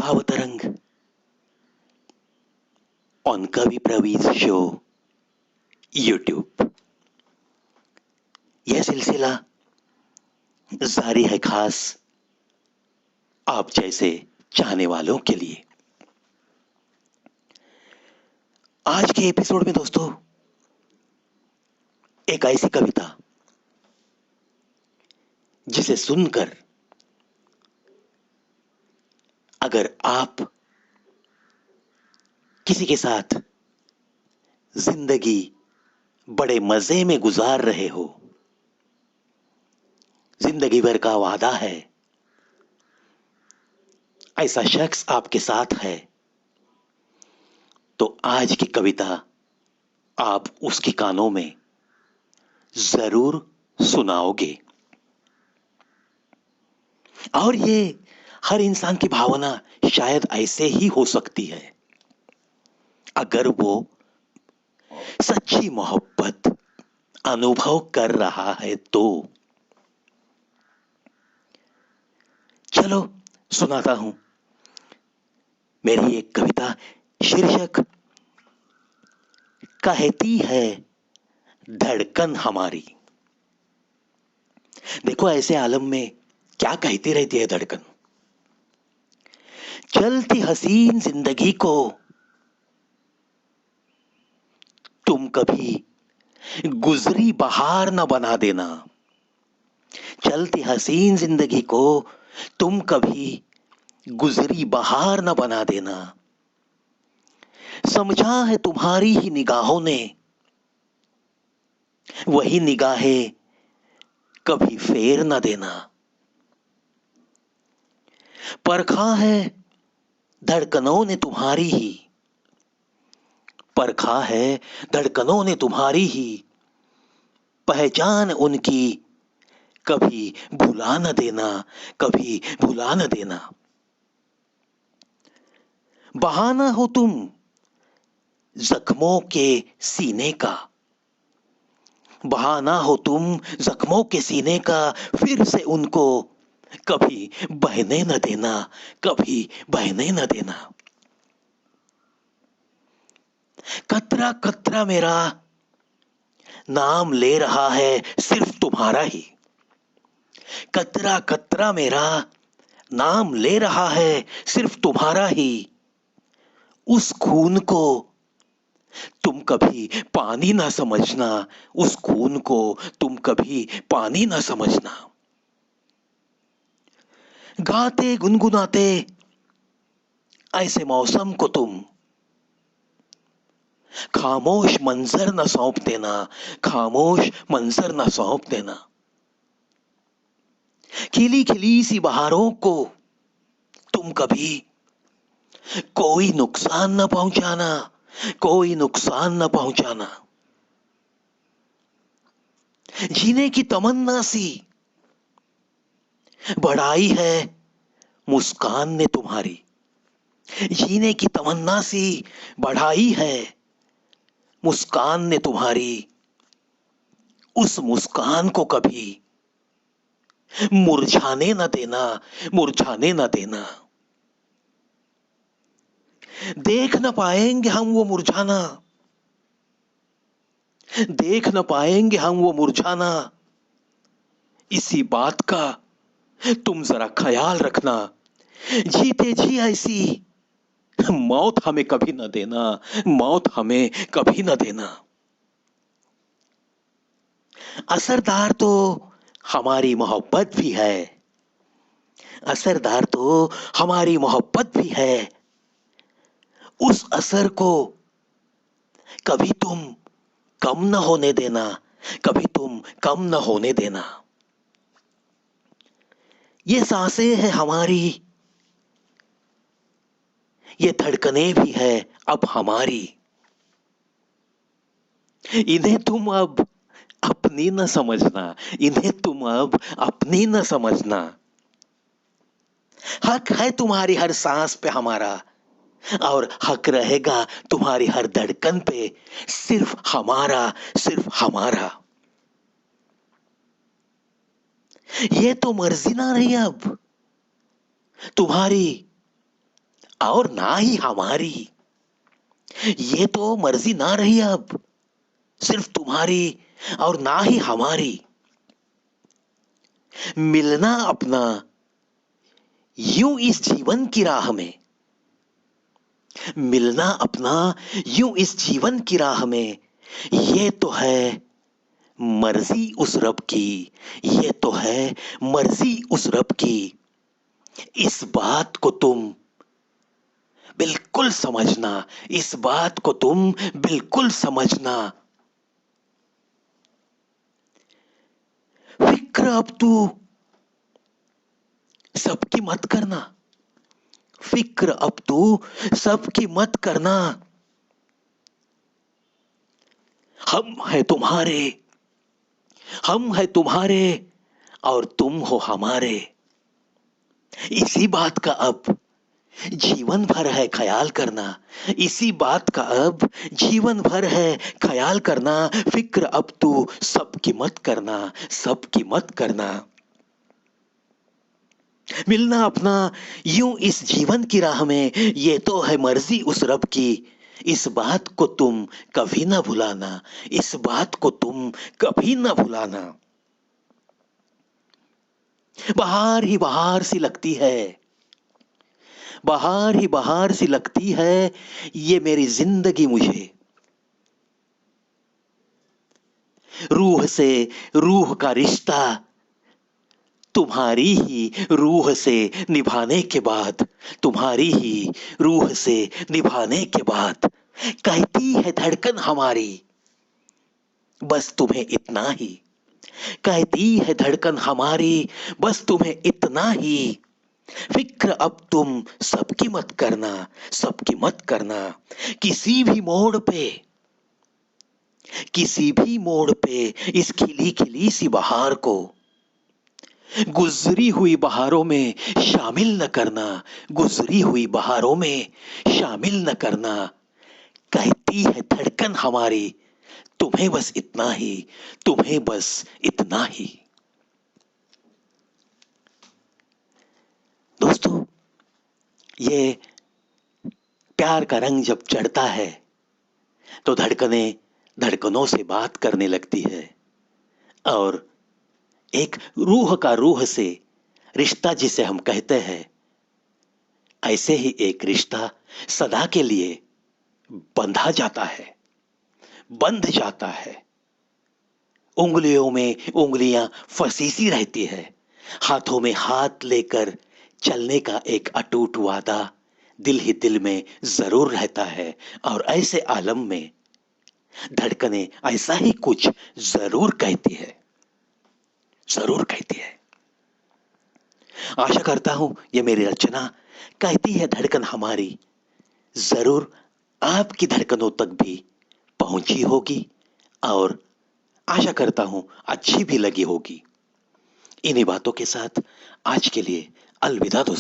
भावतरंग on Kavi Pravees show YouTube. यह सिलसिला जारी है खास आप जैसे चाहने वालों के लिए। आज के एपिसोड में दोस्तों एक ऐसी कविता जिसे सुनकर अगर आप किसी के साथ जिंदगी बड़े मजे में गुजार रहे हो, जिंदगी भर का वादा है, ऐसा शख्स आपके साथ है, तो आज की कविता आप उसके कानों में जरूर सुनाओगे। और ये हर इंसान की भावना शायद ऐसे ही हो सकती है अगर वो सच्ची मोहब्बत अनुभव कर रहा है तो। चलो सुनाता हूं मेरी एक कविता। शीर्षक कहती है धड़कन हमारी। देखो ऐसे आलम में क्या कहती रहती है धड़कन। चलती हसीन जिंदगी को तुम कभी गुजरी बहार न बना देना। चलती हसीन जिंदगी को तुम कभी गुजरी बहार न बना देना। समझा है तुम्हारी ही निगाहों ने वही निगाहें कभी फेर न देना। परखा है धड़कनों ने तुम्हारी ही, परखा है धड़कनों ने तुम्हारी ही, पहचान उनकी कभी भुला न देना, कभी भुला न देना। बहाना हो तुम जख्मों के सीने का, बहाना हो तुम जख्मों के सीने का, फिर से उनको कभी बहने न देना, कभी बहने न देना। कतरा कतरा मेरा नाम ले रहा है सिर्फ तुम्हारा ही। कतरा कतरा मेरा नाम ले रहा है सिर्फ तुम्हारा ही। उस खून को तुम कभी पानी ना समझना, उस खून को तुम कभी पानी ना समझना। गाते गुनगुनाते ऐसे मौसम को तुम खामोश मंजर न सौंप देना, खामोश मंजर न सौंप देना। खिली खिली सी बहारों को तुम कभी कोई नुकसान न पहुंचाना, कोई नुकसान न पहुंचाना। जीने की तमन्ना सी बढ़ाई है मुस्कान ने तुम्हारी। जीने की तमन्ना सी बढ़ाई है मुस्कान ने तुम्हारी। उस मुस्कान को कभी मुरझाने न देना, मुरझाने न देना। देख न पाएंगे हम वो मुरझाना, देख न पाएंगे हम वो मुरझाना। इसी बात का तुम जरा ख्याल रखना। जीते जी ऐसी मौत हमें कभी न देना, मौत हमें कभी न देना। असरदार तो हमारी मोहब्बत भी है, असरदार तो हमारी मोहब्बत भी है। उस असर को कभी तुम कम न होने देना, कभी तुम कम न होने देना। ये सांसें है हमारी, ये धड़कनें भी है अब हमारी। इन्हें तुम अब अपनी न समझना, इन्हें तुम अब अपनी न समझना। हक है तुम्हारी हर सांस पे हमारा, और हक रहेगा तुम्हारी हर धड़कन पे, सिर्फ हमारा, सिर्फ हमारा। ये तो मर्जी ना रही अब तुम्हारी, और ना ही हमारी। ये तो मर्जी ना रही अब सिर्फ तुम्हारी और ना ही हमारी। मिलना अपना यूं इस जीवन की राह में, मिलना अपना यूं इस जीवन की राह में, ये तो है मर्जी उस रब की, ये तो है मर्जी उस रब की। इस बात को तुम बिल्कुल समझना, इस बात को तुम बिल्कुल समझना। फिक्र अब तू सबकी मत करना, फिक्र अब तू सबकी मत करना। हम हैं तुम्हारे, हम हैं तुम्हारे और तुम हो हमारे। इसी बात का अब जीवन भर है ख्याल करना, इसी बात का अब जीवन भर है ख्याल करना। फिक्र अब तू सबकी मत करना, सबकी मत करना। मिलना अपना यूं इस जीवन की राह में, ये तो है मर्जी उस रब की। इस बात को तुम कभी ना भुलाना, इस बात को तुम कभी ना भुलाना। बाहर ही बाहर सी लगती है, बाहर ही बाहर सी लगती है ये मेरी जिंदगी मुझे। रूह से रूह का रिश्ता तुम्हारी ही रूह से निभाने के बाद, तुम्हारी ही रूह से निभाने के बाद, कहती है धड़कन हमारी बस तुम्हें इतना ही, कहती है धड़कन हमारी बस तुम्हें इतना ही। फिक्र अब तुम सबकी मत करना, सबकी मत करना। किसी भी मोड़ पे, किसी भी मोड़ पे इस खिली खिली सी बहार को गुजरी हुई बहारों में शामिल न करना, गुजरी हुई बहारों में शामिल न करना। कहती है धड़कन हमारी तुम्हें बस इतना ही, तुम्हें बस इतना ही। दोस्तों, ये प्यार का रंग जब चढ़ता है तो धड़कनें धड़कनों से बात करने लगती है, और एक रूह का रूह से रिश्ता जिसे हम कहते हैं, ऐसे ही एक रिश्ता सदा के लिए बंधा जाता है, बंध जाता है। उंगलियों में उंगलियां फंसी सी रहती है, हाथों में हाथ लेकर चलने का एक अटूट वादा दिल ही दिल में जरूर रहता है। और ऐसे आलम में धड़कनें ऐसा ही कुछ जरूर कहती है, जरूर कहती है। आशा करता हूं ये मेरी रचना कहती है धड़कन हमारी जरूर आपकी धड़कनों तक भी पहुंची होगी, और आशा करता हूं अच्छी भी लगी होगी। इन्हीं बातों के साथ आज के लिए अलविदा दोस्तों।